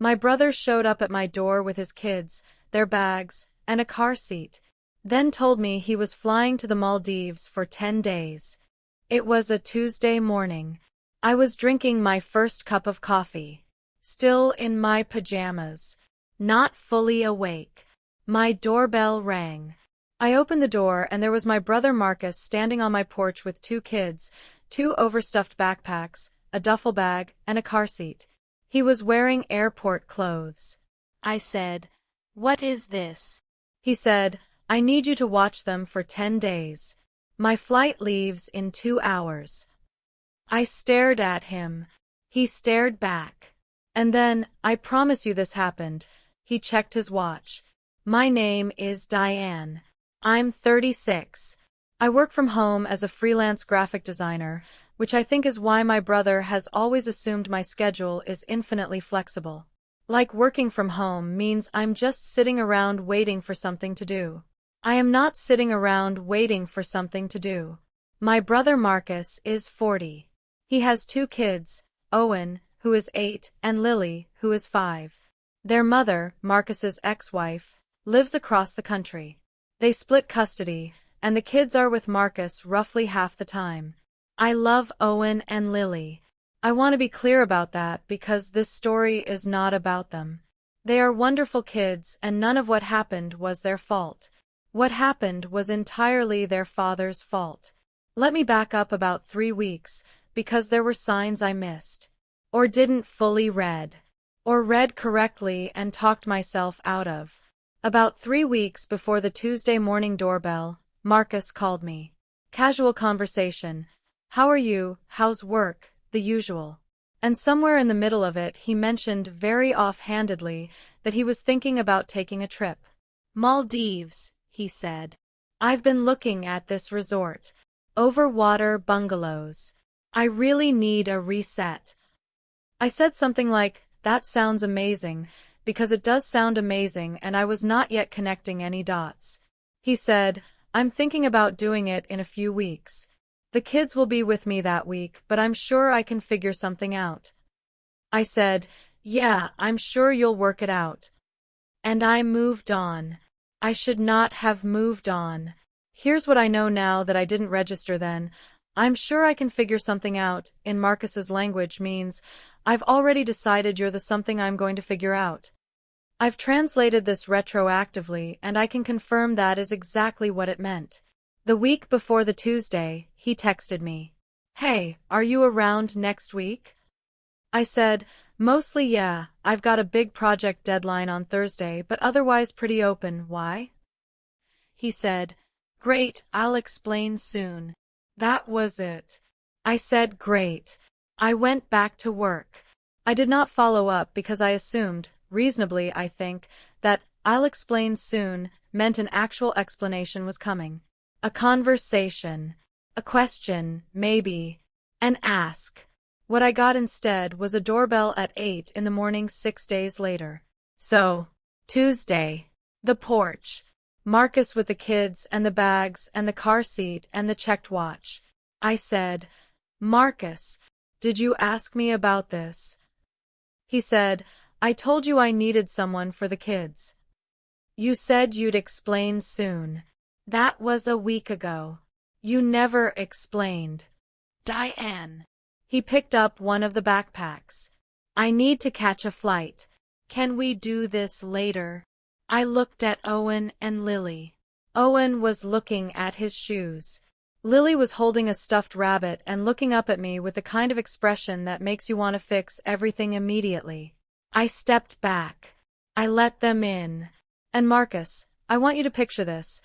My brother showed up at my door with his kids, their bags, and a car seat, then told me he was flying to the Maldives for 10 days. It was a Tuesday morning. I was drinking my first cup of coffee, still in my pajamas, not fully awake. My doorbell rang. I opened the door and there was my brother Marcus standing on my porch with 2 kids, 2 overstuffed backpacks, a duffel bag, and a car seat. He was wearing airport clothes. I said, "What is this?" He said, "I need you to watch them for 10 days. My flight leaves in 2 hours." I stared at him. He stared back. And then, "I promise you this happened." He checked his watch. "My name is Diane. I'm 36. I work from home as a freelance graphic designer, which I think is why my brother has always assumed my schedule is infinitely flexible. Like working from home means I'm just sitting around waiting for something to do. I am not sitting around waiting for something to do. My brother Marcus is 40. He has 2 kids, Owen, who is 8, and Lily, who is 5. Their mother, Marcus's ex-wife, lives across the country. They split custody, and the kids are with Marcus roughly half the time. I love Owen and Lily. I want to be clear about that because this story is not about them. They are wonderful kids and none of what happened was their fault. What happened was entirely their father's fault. Let me back up about 3 weeks, because there were signs I missed. Or didn't fully read. Or read correctly and talked myself out of. About 3 weeks before the Tuesday morning doorbell, Marcus called me. Casual conversation. "How are you? How's work?" The usual. And somewhere in the middle of it he mentioned very offhandedly that he was thinking about taking a trip. "Maldives," he said. "I've been looking at this resort. Overwater bungalows. I really need a reset." I said something like, "That sounds amazing," because it does sound amazing and I was not yet connecting any dots. He said, "I'm thinking about doing it in a few weeks. The kids will be with me that week, but I'm sure I can figure something out." I said, "Yeah, I'm sure you'll work it out." And I moved on. I should not have moved on. Here's what I know now that I didn't register then. "I'm sure I can figure something out," in Marcus's language means, I've already decided you're the something I'm going to figure out. I've translated this retroactively and I can confirm that is exactly what it meant. The week before the Tuesday, he texted me. "Hey, are you around next week?" I said, "Mostly yeah, I've got a big project deadline on Thursday but otherwise pretty open. Why?" He said, "Great, I'll explain soon." That was it. I said great. I went back to work. I did not follow up because I assumed, reasonably I think, that "I'll explain soon" meant an actual explanation was coming. A conversation. A question, maybe. An ask. What I got instead was a doorbell at 8 in the morning 6 days later. So, Tuesday. The porch. Marcus with the kids and the bags and the car seat and the checked watch. I said, "Marcus, did you ask me about this?" He said, "I told you I needed someone for the kids. You said you'd explain soon. That was a week ago. You never explained." "Diane." He picked up one of the backpacks. "I need to catch a flight. Can we do this later?" I looked at Owen and Lily. Owen was looking at his shoes. Lily was holding a stuffed rabbit and looking up at me with the kind of expression that makes you want to fix everything immediately. I stepped back. I let them in. "And Marcus, I want you to picture this."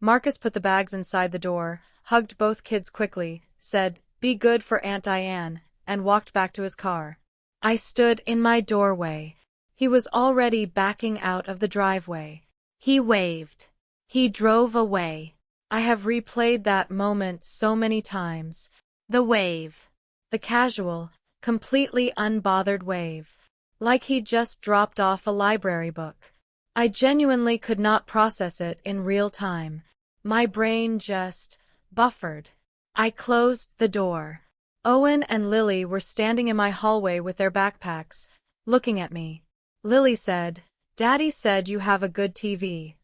Marcus put the bags inside the door, hugged both kids quickly, said, "Be good for Aunt Diane," and walked back to his car. I stood in my doorway. He was already backing out of the driveway. He waved. He drove away. I have replayed that moment so many times. The wave. The casual, completely unbothered wave. Like he just dropped off a library book. I genuinely could not process it in real time. My brain just buffered. I closed the door. Owen and Lily were standing in my hallway with their backpacks, looking at me. Lily said, "Daddy said you have a good TV."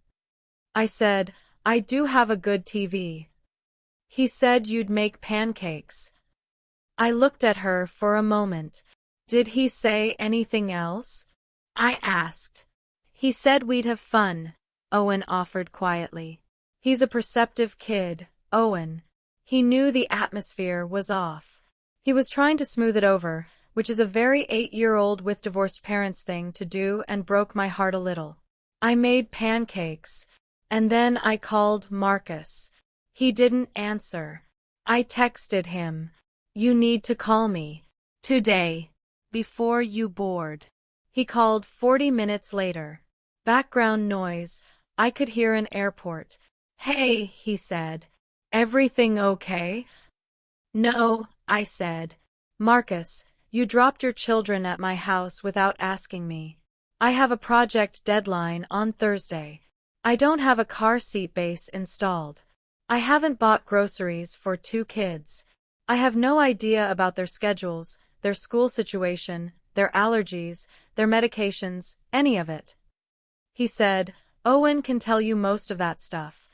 I said, "I do have a good TV." He said you'd make pancakes. I looked at her for a moment. Did he say anything else? I asked. He said we'd have fun, Owen offered quietly. He's a perceptive kid, Owen. He knew the atmosphere was off. He was trying to smooth it over, which is a very 8-year-old with divorced parents thing to do, and broke my heart a little. I made pancakes, and then I called Marcus. He didn't answer. I texted him, "You need to call me. Today. Before you board." He called 40 minutes later. Background noise. I could hear an airport. "Hey," he said. "Everything okay?" "No," I said. "Marcus, you dropped your children at my house without asking me. I have a project deadline on Thursday. I don't have a car seat base installed. I haven't bought groceries for 2 kids. I have no idea about their schedules, their school situation, their allergies, their medications, any of it." He said, "Owen can tell you most of that stuff.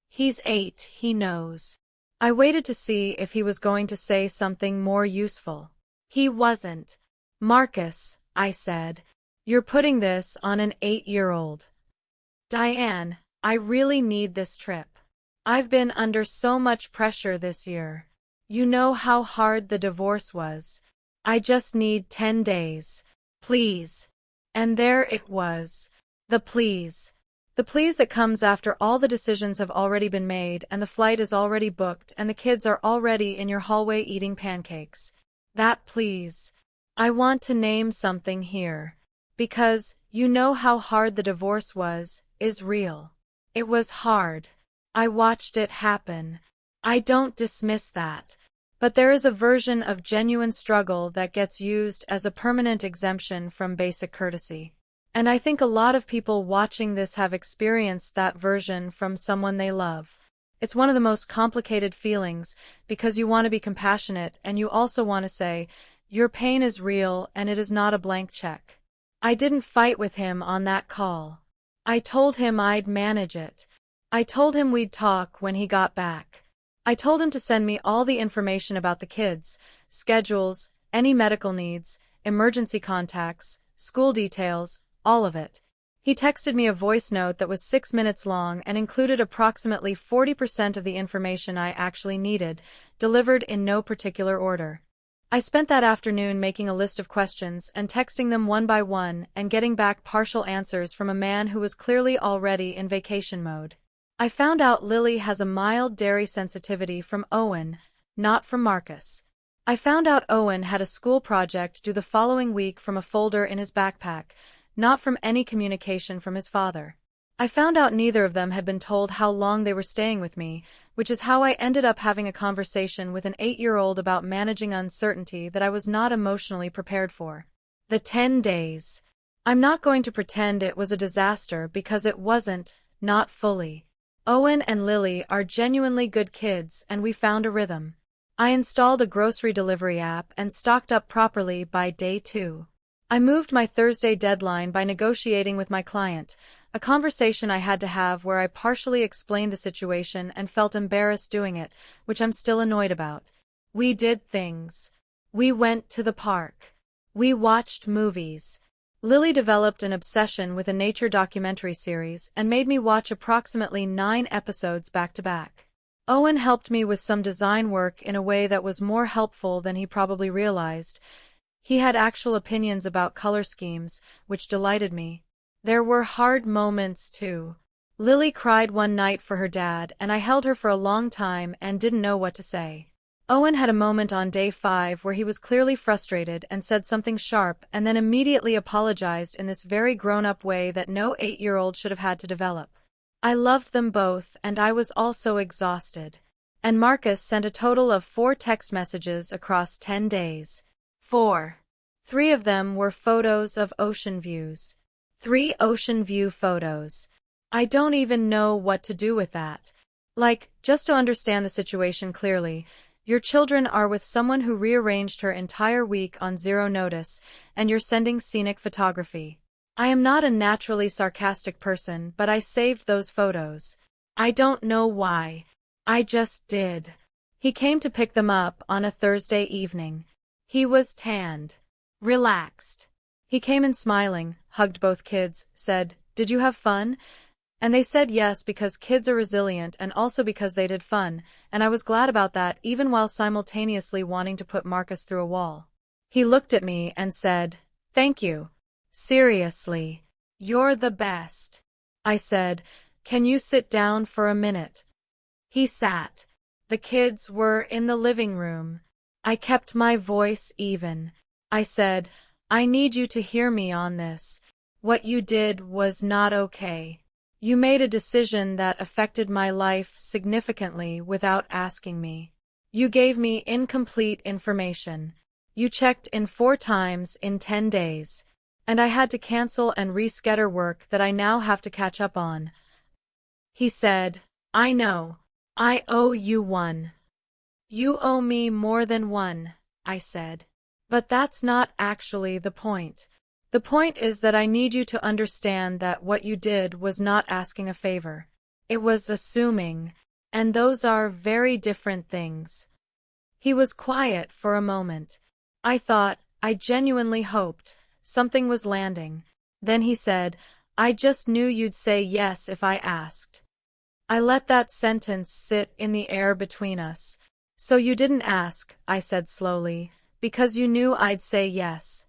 He's 8, he knows." I waited to see if he was going to say something more useful. He wasn't. "Marcus," I said, "you're putting this on an 8-year-old. Diane, I really need this trip. I've been under so much pressure this year. You know how hard the divorce was. I just need 10 days. Please." And there it was. The please. The please that comes after all the decisions have already been made and the flight is already booked and the kids are already in your hallway eating pancakes. That please. I want to name something here. Because, you know how hard the divorce was, is real. It was hard. I watched it happen. I don't dismiss that. But there is a version of genuine struggle that gets used as a permanent exemption from basic courtesy. And I think a lot of people watching this have experienced that version from someone they love. It's one of the most complicated feelings, because you want to be compassionate and you also want to say, your pain is real and it is not a blank check. I didn't fight with him on that call. I told him I'd manage it. I told him we'd talk when he got back. I told him to send me all the information about the kids, schedules, any medical needs, emergency contacts, school details, all of it. He texted me a voice note that was 6 minutes long and included approximately 40% of the information I actually needed, delivered in no particular order. I spent that afternoon making a list of questions and texting them one by one and getting back partial answers from a man who was clearly already in vacation mode. I found out Lily has a mild dairy sensitivity from Owen, not from Marcus. I found out Owen had a school project due the following week from a folder in his backpack, not from any communication from his father. I found out neither of them had been told how long they were staying with me, which is how I ended up having a conversation with an 8-year-old about managing uncertainty that I was not emotionally prepared for. The 10 days. I'm not going to pretend it was a disaster because it wasn't, not fully. Owen and Lily are genuinely good kids and we found a rhythm. I installed a grocery delivery app and stocked up properly by day 2. I moved my Thursday deadline by negotiating with my client, a conversation I had to have where I partially explained the situation and felt embarrassed doing it, which I'm still annoyed about. We did things. We went to the park. We watched movies. Lily developed an obsession with a nature documentary series and made me watch approximately 9 episodes back to back. Owen helped me with some design work in a way that was more helpful than he probably realized. He had actual opinions about color schemes, which delighted me. There were hard moments, too. Lily cried one night for her dad, and I held her for a long time and didn't know what to say. Owen had a moment on day 5 where he was clearly frustrated and said something sharp and then immediately apologized in this very grown-up way that no 8-year-old should have had to develop. I loved them both, and I was also exhausted. And Marcus sent a total of 4 text messages across 10 days. 4. 3 of them were photos of ocean views. 3 ocean view photos. I don't even know what to do with that. Like, just to understand the situation clearly, your children are with someone who rearranged her entire week on 0 notice, and you're sending scenic photography. I am not a naturally sarcastic person, but I saved those photos. I don't know why. I just did. He came to pick them up on a Thursday evening. He was tanned. Relaxed. He came in smiling, hugged both kids, said, "Did you have fun?" And they said yes because kids are resilient and also because they did fun, and I was glad about that even while simultaneously wanting to put Marcus through a wall. He looked at me and said, "Thank you. Seriously. You're the best." I said, "Can you sit down for a minute?" He sat. The kids were in the living room. I kept my voice even. I said, "I need you to hear me on this. What you did was not okay. You made a decision that affected my life significantly without asking me. You gave me incomplete information. You checked in 4 times in 10 days. And I had to cancel and reschedule work that I now have to catch up on." He said, "I know. I owe you one." "You owe me more than one," I said. "But that's not actually the point. The point is that I need you to understand that what you did was not asking a favor. It was assuming, and those are very different things." He was quiet for a moment. I genuinely hoped something was landing. Then he said, "I just knew you'd say yes if I asked." I let that sentence sit in the air between us. "So you didn't ask," I said slowly, "because you knew I'd say yes."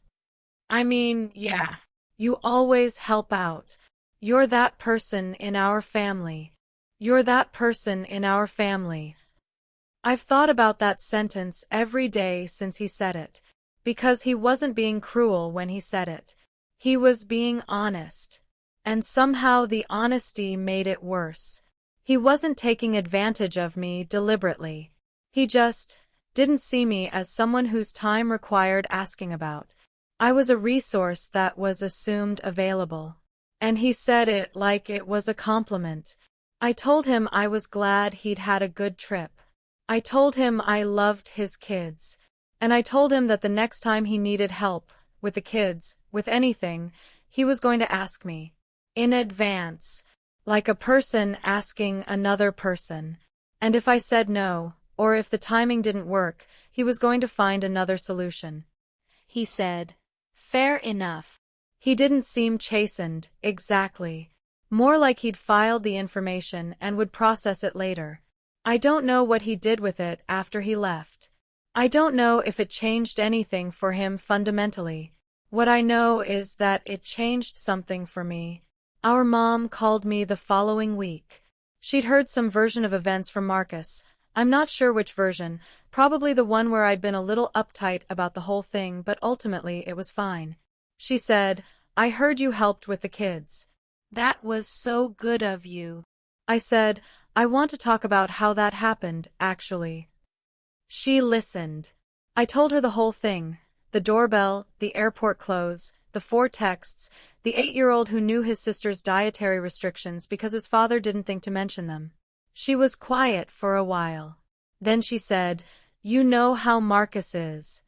"I mean, yeah. You always help out. You're that person in our family. You're that person in our family." I've thought about that sentence every day since he said it, because he wasn't being cruel when he said it. He was being honest. And somehow the honesty made it worse. He wasn't taking advantage of me deliberately. He just didn't see me as someone whose time required asking about. I was a resource that was assumed available. And he said it like it was a compliment. I told him I was glad he'd had a good trip. I told him I loved his kids. And I told him that the next time he needed help, with the kids, with anything, he was going to ask me. In advance. Like a person asking another person. And if I said no, or if the timing didn't work, he was going to find another solution. He said, "Fair enough." He didn't seem chastened, exactly. More like he'd filed the information and would process it later. I don't know what he did with it after he left. I don't know if it changed anything for him fundamentally. What I know is that it changed something for me. Our mom called me the following week. She'd heard some version of events from Marcus. I'm not sure which version, probably the one where I'd been a little uptight about the whole thing, but ultimately it was fine. She said, "I heard you helped with the kids. That was so good of you." I said, "I want to talk about how that happened, actually." She listened. I told her the whole thing. The doorbell, the airport clothes, the 4 texts, the 8-year-old who knew his sister's dietary restrictions because his father didn't think to mention them. She was quiet for a while. Then she said, "You know how Marcus is."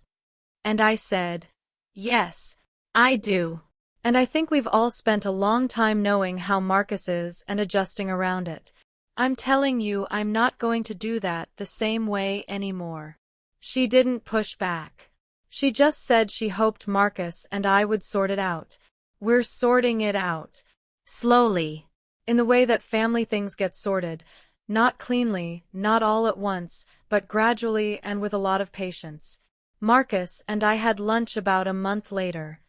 And I said, "Yes, I do. And I think we've all spent a long time knowing how Marcus is and adjusting around it. I'm telling you, I'm not going to do that the same way anymore." She didn't push back. She just said she hoped Marcus and I would sort it out. We're sorting it out. Slowly. In the way that family things get sorted. Not cleanly, not all at once, but gradually and with a lot of patience. Marcus and I had lunch about a month later.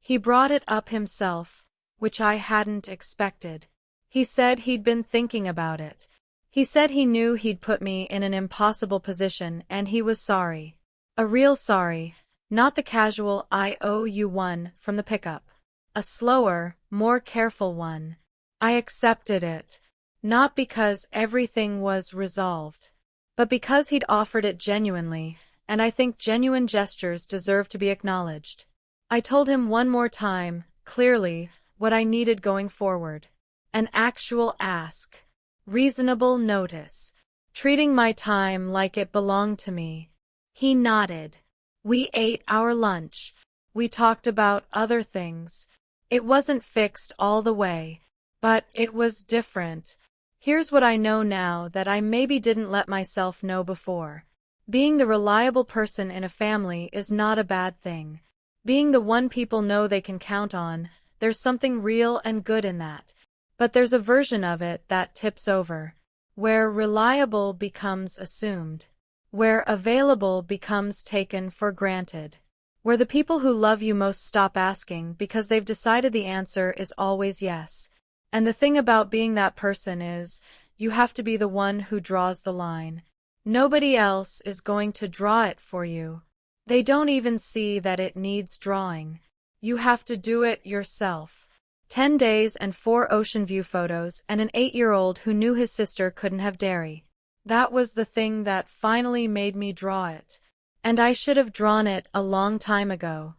He brought it up himself, which I hadn't expected. He said he'd been thinking about it. He said he knew he'd put me in an impossible position and he was sorry. A real sorry, not the casual "I owe you one" from the pickup. A slower, more careful one. I accepted it. Not because everything was resolved, but because he'd offered it genuinely, and I think genuine gestures deserve to be acknowledged. I told him one more time, clearly, what I needed going forward. An actual ask. Reasonable notice. Treating my time like it belonged to me. He nodded. We ate our lunch. We talked about other things. It wasn't fixed all the way, but it was different. Here's what I know now that I maybe didn't let myself know before. Being the reliable person in a family is not a bad thing. Being the one people know they can count on, there's something real and good in that. But there's a version of it that tips over, where reliable becomes assumed, where available becomes taken for granted, where the people who love you most stop asking because they've decided the answer is always yes. And the thing about being that person is, you have to be the one who draws the line. Nobody else is going to draw it for you. They don't even see that it needs drawing. You have to do it yourself. 10 days and 4 ocean view photos and an 8-year-old who knew his sister couldn't have dairy. That was the thing that finally made me draw it. And I should have drawn it a long time ago.